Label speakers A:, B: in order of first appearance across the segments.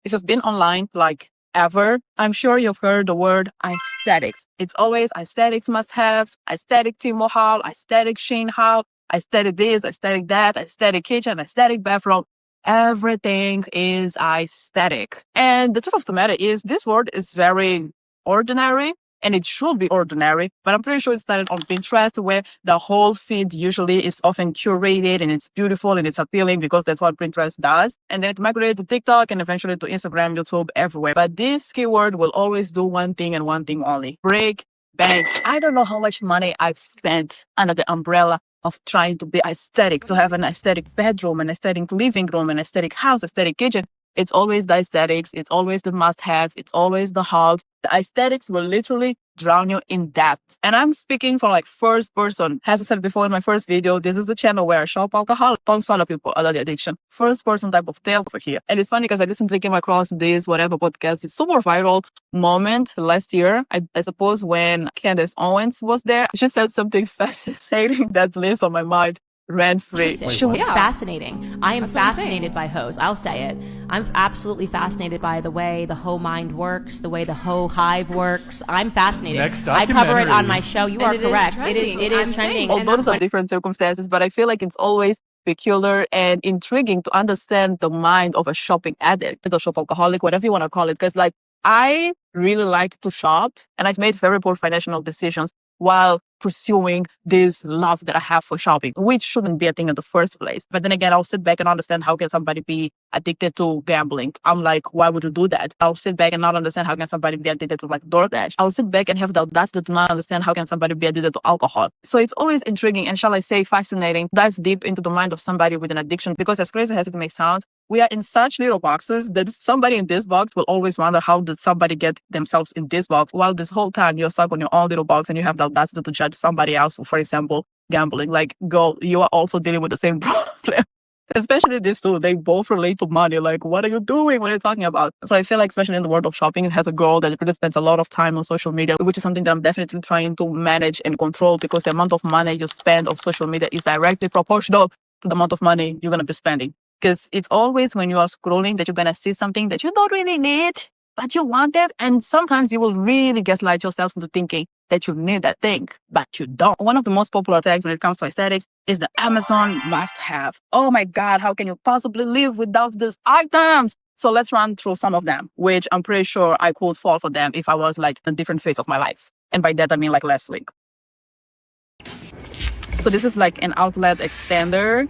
A: if you've been online like ever, I'm sure you've heard the word aesthetics. It's always aesthetics must have, aesthetic Timo haul, aesthetic Shein haul, aesthetic this, aesthetic that, aesthetic kitchen, aesthetic bathroom. Everything is aesthetic. And the truth of the matter is this word is very ordinary and it should be ordinary, but I'm pretty sure it started on Pinterest where the whole feed usually is often curated and it's beautiful and it's appealing because that's what Pinterest does. And then it migrated to TikTok and eventually to Instagram, YouTube, everywhere. But this keyword will always do one thing and one thing only: break banks. I don't know how much money I've spent under the umbrella of trying to be aesthetic, to have an aesthetic bedroom, an aesthetic living room, an aesthetic house, aesthetic kitchen. It's always the aesthetics. It's always the must-have. It's always the halt. The aesthetics will literally drown you in debt. And I'm speaking from like first person. As I said before in my first video, this is the channel where I shop alcohol, talk to other people about the addiction. First person type of tale over here. And it's funny because I recently came across this whatever podcast. It's super viral moment last year. I suppose when Candace Owens was there, she said something fascinating that lives on my mind. Rent-free.
B: It's fascinating. I am fascinated by hoes. I'll say it. I'm absolutely fascinated by the way the hoe mind works, the way the hoe hive works. I'm fascinated. I cover it on my show. You are correct. It is trending.
A: Although there's different circumstances, but I feel like it's always peculiar and intriguing to understand the mind of a shopping addict, a shopaholic, whatever you want to call it. Because like I really like to shop and I've made very poor financial decisions while pursuing this love that I have for shopping, which shouldn't be a thing in the first place. But then again, I'll sit back and understand how can somebody be addicted to gambling. I'm like, why would you do that? I'll sit back and not understand how can somebody be addicted to like DoorDash. I'll sit back and have the audacity to not understand how can somebody be addicted to alcohol. So it's always intriguing and shall I say fascinating, dive deep into the mind of somebody with an addiction, because as crazy as it may sound, we are in such little boxes that somebody in this box will always wonder how did somebody get themselves in this box, while this whole time you're stuck on your own little box and you have the audacity to judge somebody else, for example, gambling. Like, girl, you are also dealing with the same problem. Especially these two, they both relate to money. Like, what are you doing? What are you talking about? So I feel like, especially in the world of shopping, it has a girl that really spends a lot of time on social media, which is something that I'm definitely trying to manage and control, because the amount of money you spend on social media is directly proportional to the amount of money you're going to be spending. Because it's always when you are scrolling that you're going to see something that you don't really need, but you want it. And sometimes you will really gaslight yourself into thinking that you need that thing, but you don't. One of the most popular tags when it comes to aesthetics is the Amazon must-have. Oh my God, how can you possibly live without these items? So let's run through some of them, which I'm pretty sure I could fall for them if I was like in a different phase of my life. And by that, I mean like last week. So this is like an outlet extender.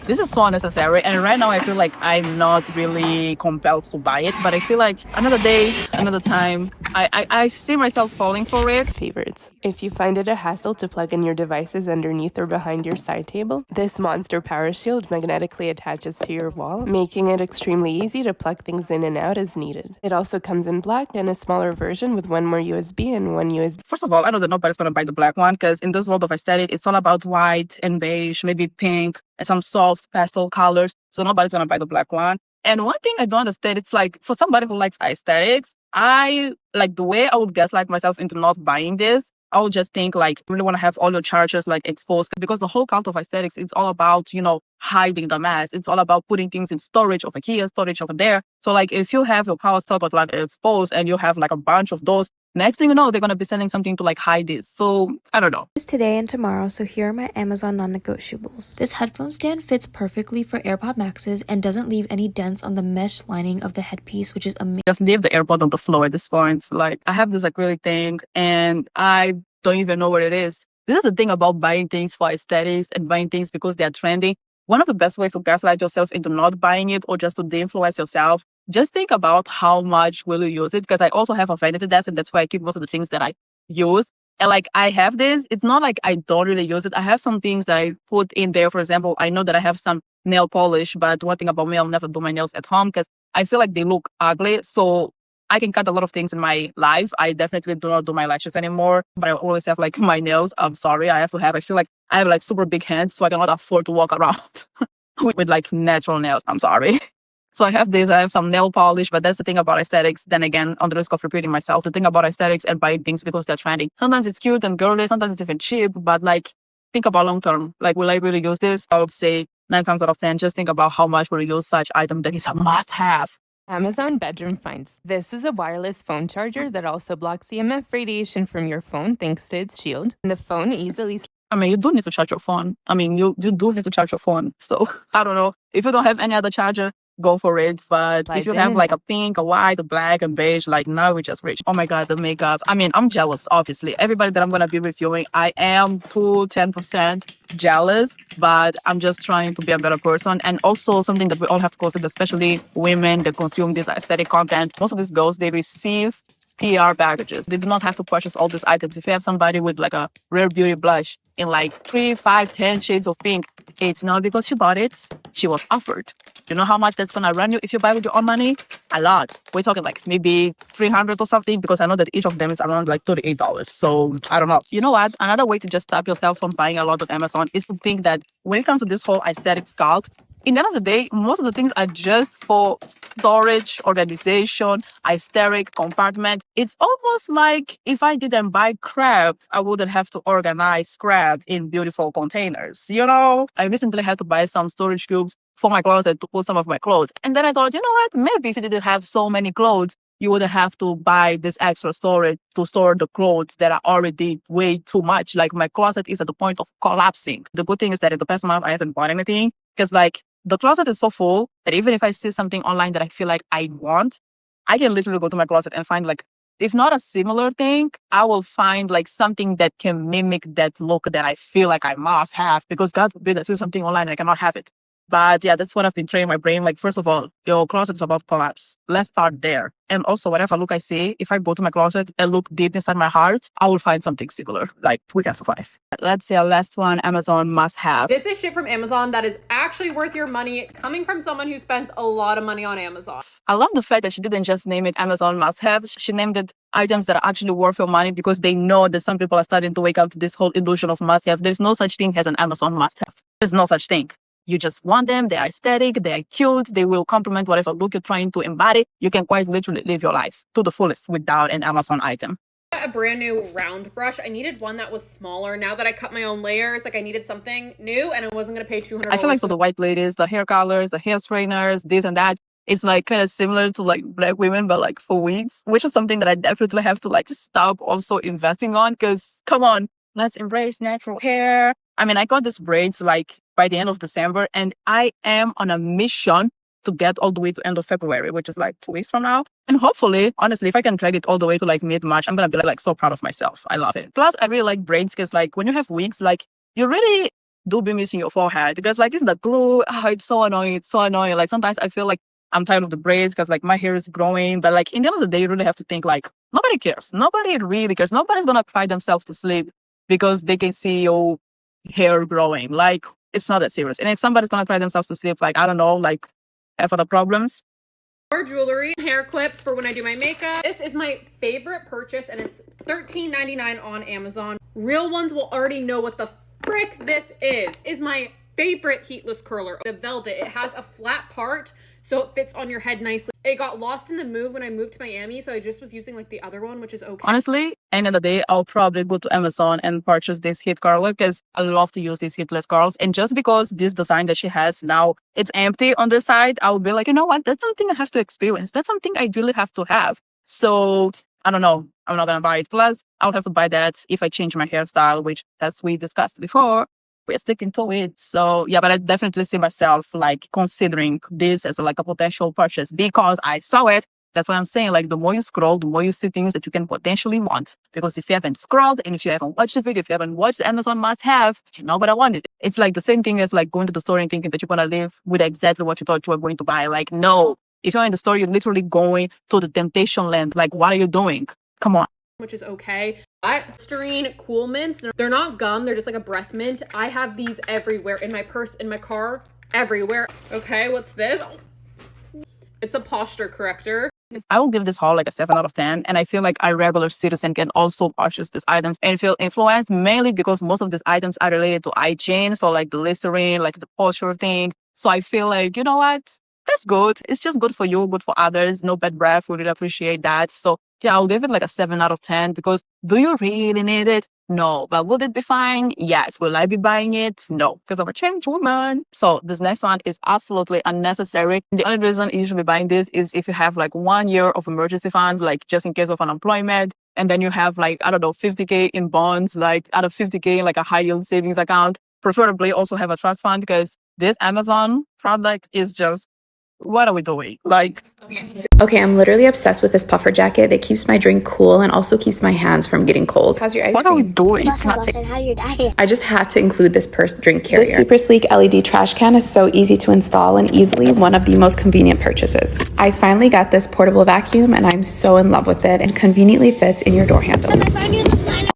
A: This is so unnecessary, and right now I feel like I'm not really compelled to buy it, but I feel like another day, another time, I see myself falling for it.
C: Favorites. If you find it a hassle to plug in your devices underneath or behind your side table, this Monster Power Shield magnetically attaches to your wall, making it extremely easy to plug things in and out as needed. It also comes in black and a smaller version with one more USB and one USB.
A: First of all, I know that nobody's going to buy the black one, because in this world of aesthetic, it's all about white and beige, maybe pink, and some soft pastel colors. So nobody's going to buy the black one. And one thing I don't understand, it's like for somebody who likes aesthetics, I like the way I would gaslight myself into not buying this. I would just think like, really want to have all your chargers like exposed, because the whole cult of aesthetics, it's all about, you know, hiding the mess. It's all about putting things in storage over here, storage over there. So like if you have your power socket like exposed and you have like a bunch of those, next thing you know, they're going to be selling something to like hide this. So I don't know.
D: It's today and tomorrow, so here are my Amazon non-negotiables. This headphone stand fits perfectly for AirPod Maxes and doesn't leave any dents on the mesh lining of the headpiece, which is amazing.
A: Just leave the AirPod on the floor at this point. Like I have this acrylic thing and I don't even know what it is. This is the thing about buying things for aesthetics and buying things because they're trendy. One of the best ways to gaslight yourself into not buying it or just to de-influence yourself, just think about how much will you use it. Because I also have a vanity desk and that's why I keep most of the things that I use. And like I have this, it's not like I don't really use it. I have some things that I put in there. For example, I know that I have some nail polish, but one thing about me, I'll never do my nails at home because I feel like they look ugly. So I can cut a lot of things in my life. I definitely do not do my lashes anymore, but I always have like my nails. I'm sorry. I feel like I have like super big hands, so I cannot afford to walk around with like natural nails. I'm sorry. So I have this, I have some nail polish, but that's the thing about aesthetics. Then again, on the risk of repeating myself, the thing about aesthetics and buying things because they're trending. Sometimes it's cute and girly, sometimes it's even cheap, but like think about long term. Like, will I really use this? I would say 9 times out of 10, just think about how much will you use such item that is a must-have.
C: Amazon Bedroom Finds. This is a wireless phone charger that also blocks EMF radiation from your phone thanks to its shield. And the phone easily...
A: I mean, you do need to charge your phone. I mean, you do need to charge your phone. So, I don't know. If you don't have any other charger, go for it. But if you have like a pink, a white, a black, and beige, like now we just reached. Oh my God, the makeup. I mean, I'm jealous, obviously. Everybody that I'm going to be reviewing, I am 10% jealous, but I'm just trying to be a better person. And also something that we all have to consider, especially women that consume this aesthetic content. Most of these girls, they receive PR packages. They do not have to purchase all these items. If you have somebody with like a Rare Beauty blush in like 3, 5, 10 shades of pink, it's not because she bought it. She was offered. You know how much that's going to run you if you buy with your own money? A lot. We're talking like maybe $300 or something, because I know that each of them is around like $38. So I don't know. You know what? Another way to just stop yourself from buying a lot on Amazon is to think that when it comes to this whole aesthetic sculpt, in the end of the day, most of the things are just for storage, organization, aesthetic, compartment. It's almost like if I didn't buy crap, I wouldn't have to organize crap in beautiful containers. You know, I recently had to buy some storage cubes for my closet to put some of my clothes. And then I thought, you know what? Maybe if you didn't have so many clothes, you wouldn't have to buy this extra storage to store the clothes that are already way too much. Like my closet is at the point of collapsing. The good thing is that in the past month, I haven't bought anything, because like the closet is so full that even if I see something online that I feel like I want, I can literally go to my closet and find like, if not a similar thing, I will find like something that can mimic that look that I feel like I must have, because God forbid I see something online and I cannot have it. But yeah, that's what I've been training my brain. Like, first of all, your closet is about to collapse. Let's start there. And also, whatever look I see, if I go to my closet and look deep inside my heart, I will find something similar. Like, we can survive. Let's see our last one, Amazon must have.
E: This is shit from Amazon that is actually worth your money, coming from someone who spends a lot of money on Amazon.
A: I love the fact that she didn't just name it Amazon must have. She named it items that are actually worth your money, because they know that some people are starting to wake up to this whole illusion of must have. There's no such thing as an Amazon must have. There's no such thing. You just want them. They are aesthetic. They are cute. They will complement whatever look you're trying to embody. You can quite literally live your life to the fullest without an Amazon item.
E: A brand new round brush. I needed one that was smaller. Now that I cut my own layers, like I needed something new, and I wasn't going to pay $200.
A: I feel like for the white ladies, the hair colors, the hair straighteners, this and that, it's like kind of similar to like Black women, but like for wigs, which is something that I definitely have to like stop also investing on, because come on, let's embrace natural hair. I mean, I got these braids like by the end of December, and I am on a mission to get all the way to end of February, which is like 2 weeks from now. And hopefully, honestly, if I can drag it all the way to like mid-March, I'm going to be like so proud of myself. I love it. Plus, I really like braids, because like when you have wigs, like you really do be missing your forehead, because like it's the glue. Oh, it's so annoying. It's so annoying. Like sometimes I feel like I'm tired of the braids because like my hair is growing. But like in the end of the day, you really have to think like nobody cares. Nobody really cares. Nobody's going to cry themselves to sleep because they can see your hair growing. Like, it's not that serious. And if somebody's gonna cry themselves to sleep, like, I don't know, like, have other problems.
E: More jewelry, hair clips for when I do my makeup. This is my favorite purchase, and it's $13.99 on Amazon. Real ones will already know what the frick this is my favorite heatless curler. The velvet, it has a flat part, so it fits on your head nicely. It got lost in the move when I moved to Miami, so I just was using like the other one, which is okay.
A: Honestly, end of the day, I'll probably go to Amazon and purchase this heat curler, because I love to use these heatless curls. And just because this design that she has now, it's empty on the side, I'll be like, you know what? That's something I have to experience. That's something I really have to have. So I don't know. I'm not going to buy it. Plus, I'll have to buy that if I change my hairstyle, which, as we discussed before, we're sticking to it. So yeah, but I definitely see myself like considering this as like a potential purchase, because I saw it. That's what I'm saying. Like, the more you scroll, the more you see things that you can potentially want. Because if you haven't scrolled, and if you haven't watched the video, if you haven't watched the Amazon must have, you know what I wanted. It's like the same thing as like going to the store and thinking that you're going to live with exactly what you thought you were going to buy. Like, no, if you're in the store, you're literally going to the temptation land. Like, what are you doing? Come on.
E: Which is okay. Listerine Cool Mints. They're not gum. They're just like a breath mint. I have these everywhere, in my purse, in my car, everywhere. Okay, what's this? It's a posture corrector.
A: I will give this haul like a 7 out of 10. And I feel like a regular citizen can also purchase these items and feel influenced, mainly because most of these items are related to hygiene. So like the Listerine, like the posture thing. So I feel like, you know what? That's good. It's just good for you, good for others. No bad breath. We really appreciate that. So yeah, I'll give it like a 7 out of 10, because do you really need it? No. But would it be fine? Yes. Will I be buying it? No, because I'm a changed woman. So this next one is absolutely unnecessary. The only reason you should be buying this is if you have like 1 year of emergency fund, like just in case of unemployment. And then you have like, I don't know, 50K in bonds, like out of 50K, like a high yield savings account. Preferably also have a trust fund, because this Amazon product is just, what are we doing? Like,
F: okay, I'm literally obsessed with this puffer jacket that keeps my drink cool and also keeps my hands from getting cold. How's your ice
A: what
F: cream?
A: are we doing?
F: I just had to include this drink carrier. This super sleek LED trash can is so easy to install and easily one of the most convenient purchases. I finally got this portable vacuum and I'm so in love with it, and conveniently fits in your door handle.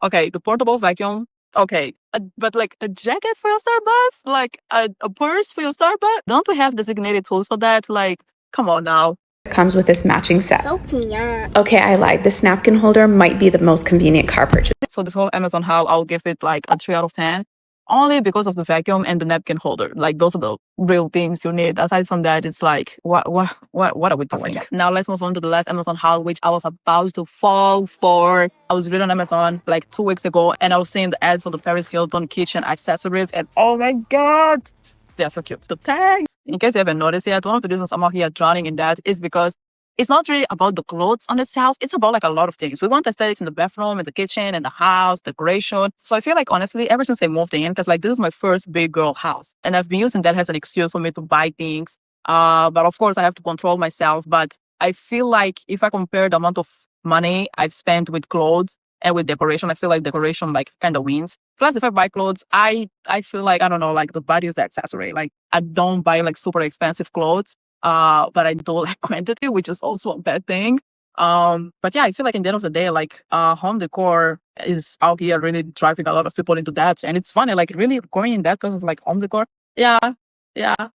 A: Okay, the portable vacuum. Okay, but like a jacket for your Starbucks? Like a purse for your Starbucks? Don't we have designated tools for that? Like, come on now.
F: It comes with this matching set. Okay, I lied. This napkin holder might be the most convenient car purchase.
A: So this whole Amazon haul, I'll give it like a 3 out of 10. Only because of the vacuum and the napkin holder. Like, those are the real things you need. Aside from that, it's like, what are we doing? Now let's move on to the last Amazon haul, which I was about to fall for. I was reading on Amazon like 2 weeks ago, and I was seeing the ads for the Paris Hilton kitchen accessories, and oh my God, they're so cute. The tags. In case you haven't noticed yet, one of the reasons I'm out here drowning in that is because it's not really about the clothes on itself. It's about like a lot of things. We want aesthetics in the bathroom, in the kitchen, in the house, decoration. So I feel like, honestly, ever since I moved in, because like this is my first big girl house, and I've been using that as an excuse for me to buy things. But of course, I have to control myself. But I feel like if I compare the amount of money I've spent with clothes and with decoration, I feel like decoration like kind of wins. Plus, if I buy clothes, I feel like, I don't know, like the body is the accessory. Like, I don't buy like super expensive clothes. But I don't like quantity, which is also a bad thing. But yeah, I feel like in the end of the day, like, home decor is out here really driving a lot of people into that. And it's funny, like really going in that because of like home decor. Yeah, I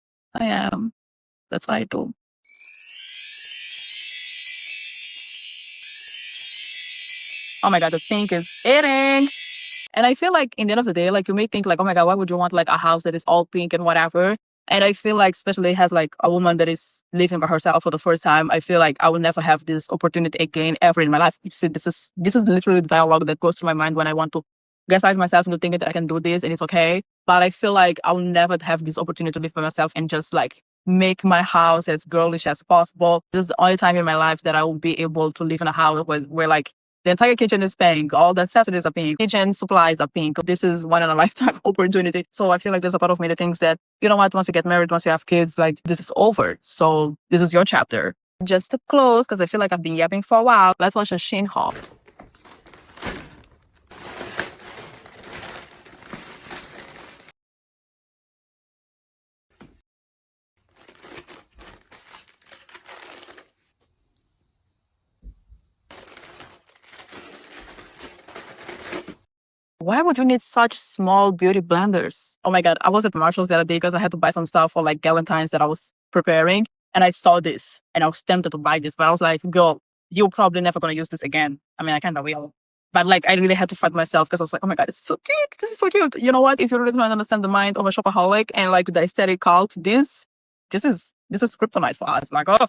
A: am. That's what I do. Oh my God, the pink is eating. And I feel like in the end of the day, like you may think like, oh my God, why would you want like a house that is all pink and whatever? And I feel like, especially as like a woman that is living by herself for the first time, I feel like I will never have this opportunity again ever in my life. You see, this is literally the dialogue that goes through my mind when I want to gaslight myself into thinking that I can do this and it's okay. But I feel like I'll never have this opportunity to live by myself and just like make my house as girlish as possible. This is the only time in my life that I will be able to live in a house where like the entire kitchen is pink. All the accessories are pink. Kitchen supplies are pink. This is one in a lifetime opportunity. So I feel like there's a part of me that thinks that, you know what, once you get married, once you have kids, like this is over. So this is your chapter. Just to close, because I feel like I've been yapping for a while, let's watch a Shein haul. Why would you need such small beauty blenders? Oh my God, I was at Marshall's the other day because I had to buy some stuff for like Galentine's that I was preparing. And I saw this and I was tempted to buy this, but I was like, girl, you're probably never going to use this again. I mean, I kind of will. But like, I really had to fight myself because I was like, oh my God, this is so cute. This is so cute. You know what? If you really trying to understand the mind of a shopaholic and like the aesthetic cult, this is kryptonite for us. Like, oh.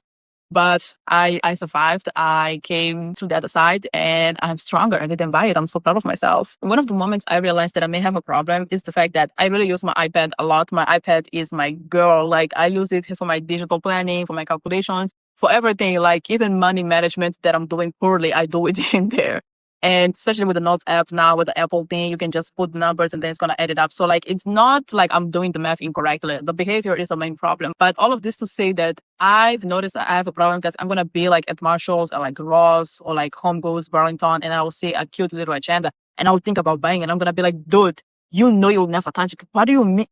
A: But I survived. I came to the other side and I'm stronger. I didn't buy it. I'm so proud of myself. One of the moments I realized that I may have a problem is the fact that I really use my iPad a lot. My iPad is my girl. Like I use it for my digital planning, for my calculations, for everything. Like even money management that I'm doing poorly, I do it in there. And especially with the Notes app now, with the Apple thing, you can just put numbers and then it's going to add it up. So like, it's not like I'm doing the math incorrectly. The behavior is the main problem. But all of this to say that I've noticed that I have a problem because I'm going to be like at Marshall's or like Ross or like Home Goods, Burlington, and I will see a cute little agenda and I will think about buying it. And I'm going to be like, dude, you know you'll never touch it. What do you mean?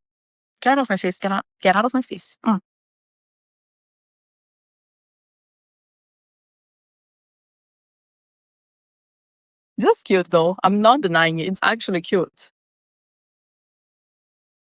A: Get out of my face. Get out of my face. This is cute though. I'm not denying it. It's actually cute.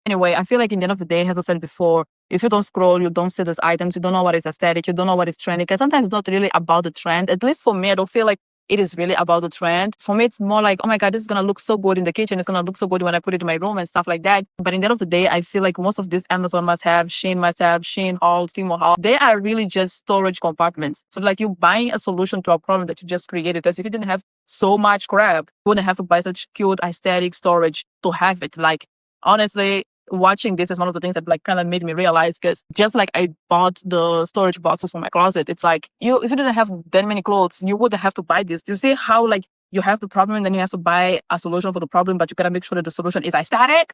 A: Anyway, I feel like in the end of the day, as I said before, if you don't scroll, you don't see these items, you don't know what is aesthetic, you don't know what is trendy. Because sometimes it's not really about the trend. At least for me, I don't feel like it is really about the trend. For me, it's more like, oh my God, this is going to look so good in the kitchen. It's going to look so good when I put it in my room and stuff like that. But in the end of the day, I feel like most of these Amazon must-have, Shein haul, Temu haul, they are really just storage compartments. So like you buying a solution to a problem that you just created. Because if you didn't have so much crap, you wouldn't have to buy such cute aesthetic storage to have it. Like, honestly, watching this is one of the things that like kind of made me realize, because just like I bought the storage boxes for my closet, it's like if you didn't have that many clothes, you wouldn't have to buy this. You see how like you have the problem and then you have to buy a solution for the problem, but you gotta make sure that the solution is aesthetic.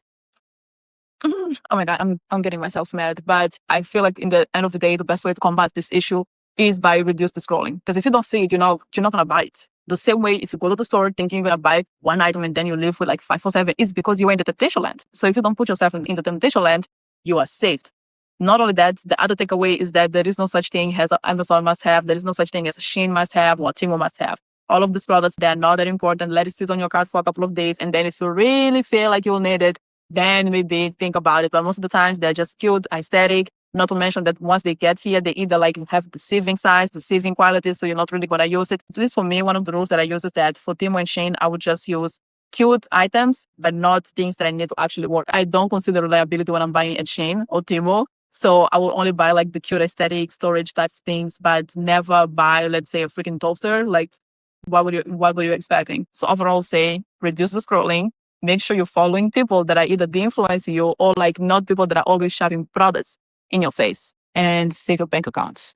A: Oh my God, I'm getting myself mad. But I feel like in the end of the day, the best way to combat this issue is by reduce the scrolling. Because if you don't see it, you're not gonna buy it. The same way, if you go to the store thinking you're going to buy one item and then you leave with like 5 or 7, it's because you were in the temptation land. So if you don't put yourself in the temptation land, you are saved. Not only that, the other takeaway is that there is no such thing as an Amazon must-have. There is no such thing as a Shein must-have or Temu must-have. All of these products, they are not that important. Let it sit on your cart for a couple of days. And then if you really feel like you'll need it, then maybe think about it. But most of the times, they're just cute, aesthetic. Not to mention that once they get here, they either like have deceiving size, deceiving quality, so you're not really going to use it. At least for me, one of the rules that I use is that for Temu and Shein, I would just use cute items, but not things that I need to actually work. I don't consider reliability when I'm buying at Shein or Temu. So I will only buy like the cute aesthetic storage type things, but never buy, let's say, a freaking toaster. Like, what were you expecting? So overall, say reduce the scrolling. Make sure you're following people that are either de-influencing you or like not people that are always shoving products in your face, and save your bank account.